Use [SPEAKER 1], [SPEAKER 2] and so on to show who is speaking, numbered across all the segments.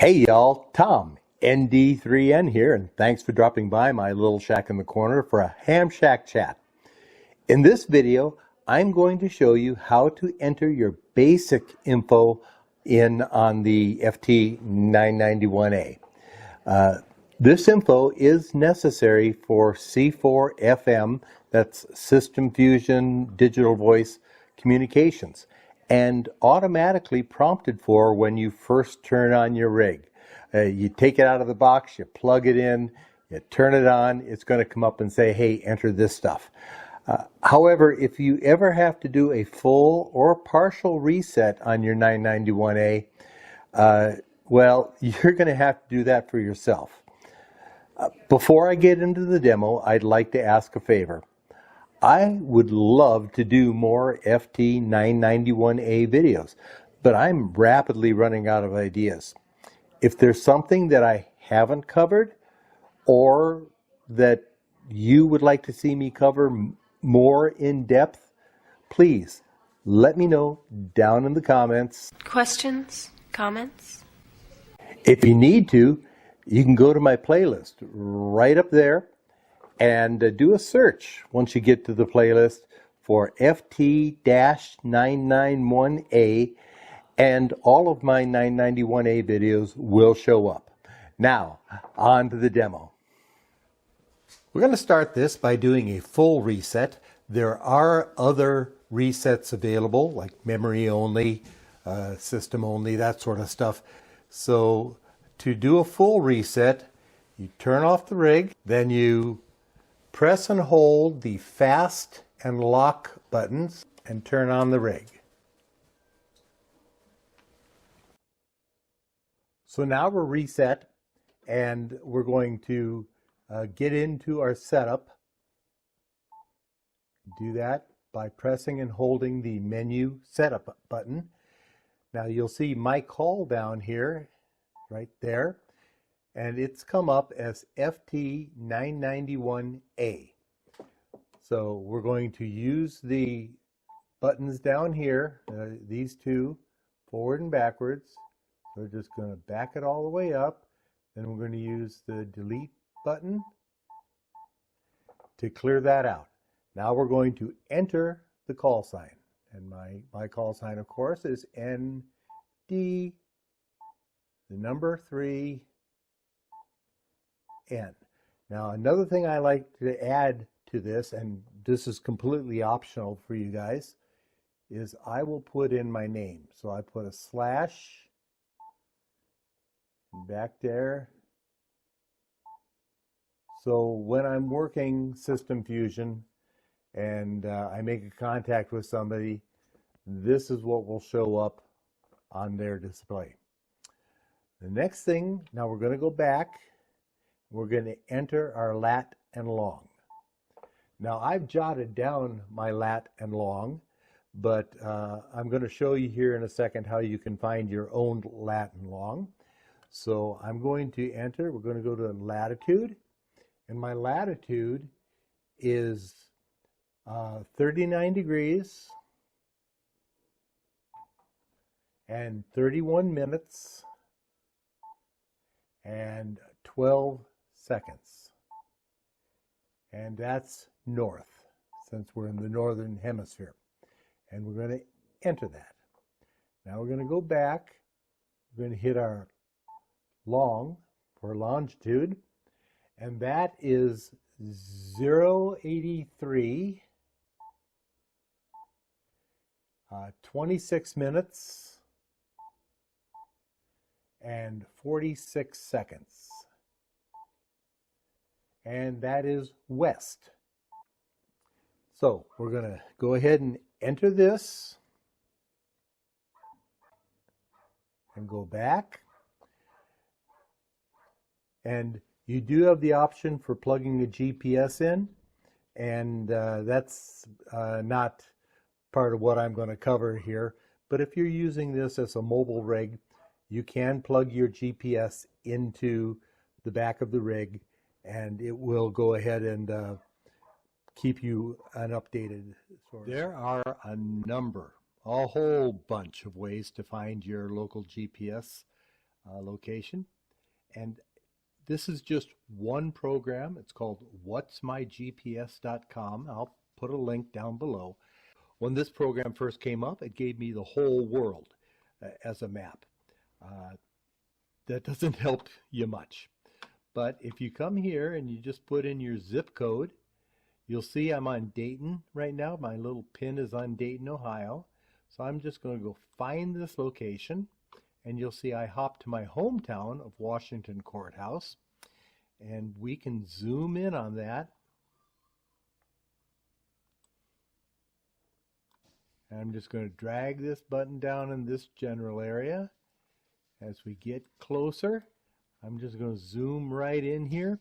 [SPEAKER 1] Hey y'all, Tom, ND3N here, and thanks for dropping by my little shack in the corner for a ham shack chat. In this video, I'm going to show you how to enter your basic info in on the FT-991A. This info is necessary for C4 FM, that's System Fusion Digital Voice Communications, and automatically prompted for when you first turn on your rig. You take it out of the box, you plug it in, you turn it on, it's going to come up and say, hey, enter this stuff. However, if you ever have to do a full or partial reset on your 991A, well, you're going to have to do that for yourself. Before I get into the demo, I'd like to ask a favor. I would love to do more FT-991A videos, but I'm rapidly running out of ideas. If there's something that I haven't covered or that you would like to see me cover more in depth, please let me know down in the comments.
[SPEAKER 2] Questions? Comments?
[SPEAKER 1] If you need to, you can go to my playlist right up there and do a search once you get to the playlist for FT-991A, and all of my 991A videos will show up. Now, on to the demo. We're going to start this by doing a full reset. There are other resets available, like memory only, system only, that sort of stuff. So to do a full reset, you turn off the rig, then you press and hold the fast and lock buttons and turn on the rig. So now we're reset, and we're going to get into our setup. Do that by pressing and holding the menu setup button. Now you'll see my call down here, right there, and it's come up as FT-991A. So we're going to use the buttons down here, these two, forward and backwards. We're just going to back it all the way up. Then we're going to use the delete button to clear that out. Now we're going to enter the call sign. And my call sign, of course, is ND, the number 3, N. Now another thing I like to add to this, and this is completely optional for you guys, is I will put in my name. So I put a slash back there. So when I'm working System Fusion and I make a contact with somebody, this is what will show up on their display. The next thing, now we're going to go back. We're going to enter our lat and long. Now I've jotted down my lat and long, but I'm going to show you here in a second how you can find your own lat and long. So I'm going to enter, we're going to go to latitude, and my latitude is 39 degrees and 31 minutes and 12 seconds. And that's north, since we're in the northern hemisphere. And we're going to enter that. Now we're going to go back. We're going to hit our long for longitude, and that is 083, 26 minutes and 46 seconds, and that is west. So we're going to go ahead and enter this and go back. And you do have the option for plugging the GPS in, and that's not part of what I'm going to cover here. But if you're using this as a mobile rig, you can plug your GPS into the back of the rig, and it will go ahead and keep you an updated source. There are a whole bunch of ways to find your local GPS. location. And this is just one program. It's called whatsmygps.com. I'll put a link down below. When this program first came up, it gave me the whole world as a map. That doesn't help you much. But if you come here and you just put in your zip code, you'll see I'm on Dayton right now. My little pin is on Dayton, Ohio. So I'm just going to go find this location. And you'll see I hop to my hometown of Washington Courthouse. And we can zoom in on that. And I'm just going to drag this button down in this general area. As we get closer, I'm just going to zoom right in here.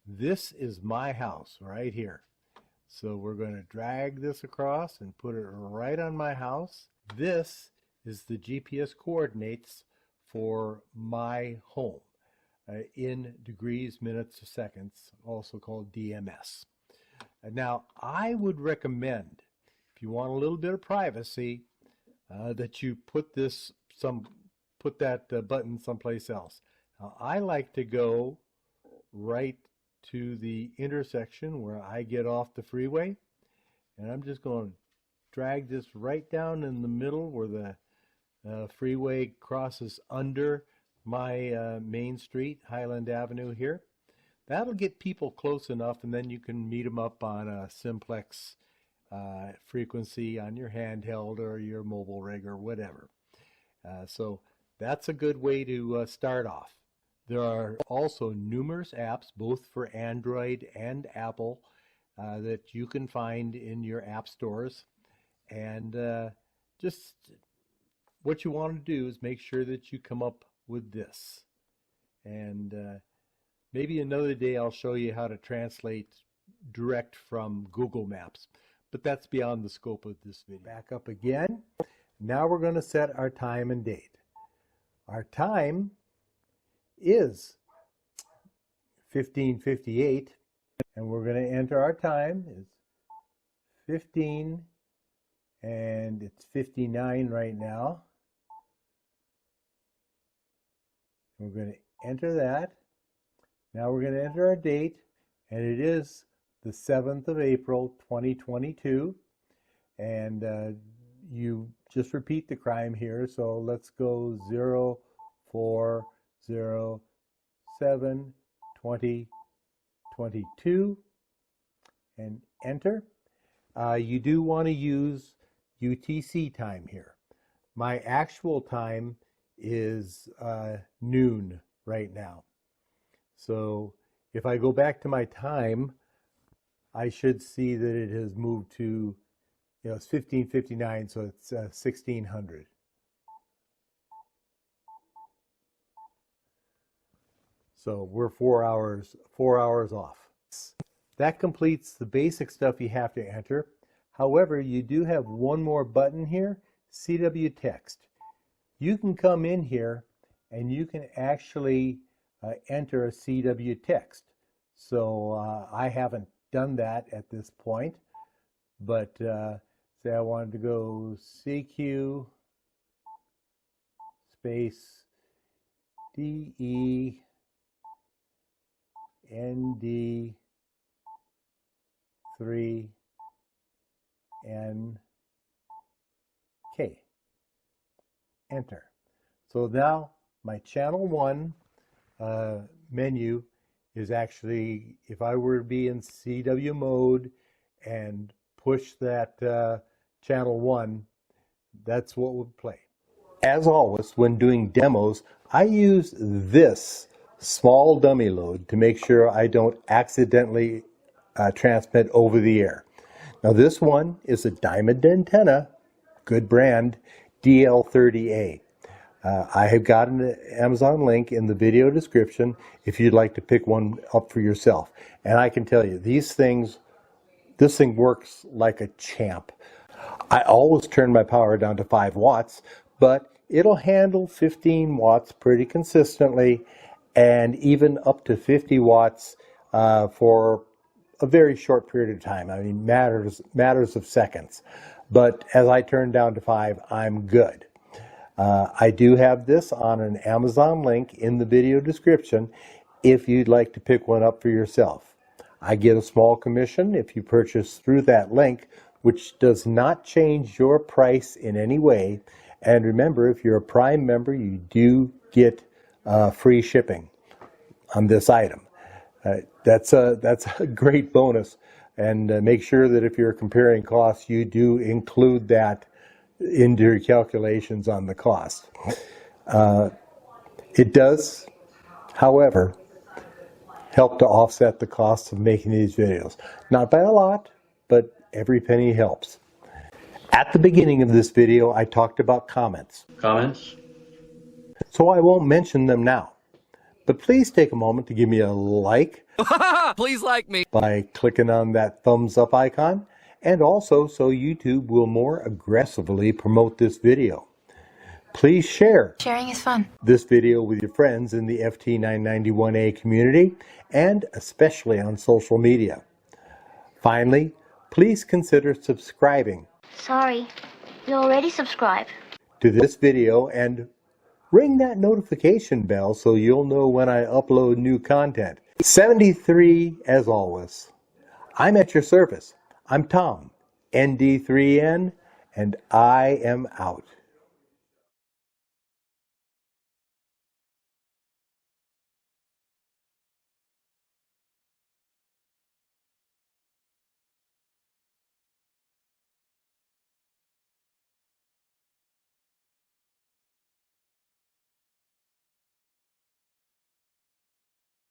[SPEAKER 1] This is my house right here. So we're going to drag this across and put it right on my house. This is the GPS coordinates for my home in degrees, minutes, or seconds, also called DMS. Now, I would recommend, if you want a little bit of privacy, that you put that button someplace else. Now, I like to go right to the intersection where I get off the freeway, and I'm just going to drag this right down in the middle where the freeway crosses under my main street, Highland Avenue here. That'll get people close enough, and then you can meet them up on a simplex frequency on your handheld or your mobile rig or whatever. So that's a good way to start off. There are also numerous apps, both for Android and Apple, that you can find in your app stores. And just what you want to do is make sure that you come up with this. And maybe another day I'll show you how to translate direct from Google Maps. But that's beyond the scope of this video. Back up again. Now we're going to set our time and date. Our time is 15:58, and we're going to enter our time is 15, and it's 59 right now. We're going to enter that. Now we're going to enter our date, and it is the 7th of April 2022, and you just repeat the crime here. So let's go 04072022 and enter. You do want to use UTC time here. My actual time is noon right now. So if I go back to my time, I should see that it has moved to, it's 15:59, so it's 1600. So we're 4 hours off. That completes the basic stuff you have to enter. However, you do have one more button here, CW text. You can come in here and you can actually enter a CW text. So I haven't done that at this point, but say I wanted to go CQ space DEND3N K. Enter. So now my channel 1 menu is actually, if I were to be in CW mode and push that channel 1, that's what would play. As always, when doing demos, I use this small dummy load to make sure I don't accidentally transmit over the air. Now this one is a diamond antenna, good brand, DL30A. I have got an Amazon link in the video description if you'd like to pick one up for yourself. And I can tell you, this thing works like a champ. I always turn my power down to 5 watts, but it'll handle 15 watts pretty consistently, and even up to 50 watts for a very short period of time. I mean, matters of seconds. But as I turn down to 5, I'm good. I do have this on an Amazon link in the video description if you'd like to pick one up for yourself. I get a small commission if you purchase through that link, which does not change your price in any way. And remember, if you're a Prime member, you do get free shipping on this item. That's a great bonus. And make sure that if you're comparing costs, you do include that into your calculations on the cost. It does, however, help to offset the costs of making these videos. Not by a lot, but every penny helps. At the beginning of this video, I talked about comments. So I won't mention them now. But please take a moment to give me a like.
[SPEAKER 3] Please like me.
[SPEAKER 1] By clicking on that thumbs up icon. And also so YouTube will more aggressively promote this video. Please share.
[SPEAKER 2] Sharing is fun.
[SPEAKER 1] This video with your friends in the FT-991A community and especially on social media. Finally, please consider subscribing.
[SPEAKER 4] Sorry, you already subscribed.
[SPEAKER 1] To this video and ring that notification bell so you'll know when I upload new content. 73 as always. I'm at your service. I'm Tom, ND3N, and I am out.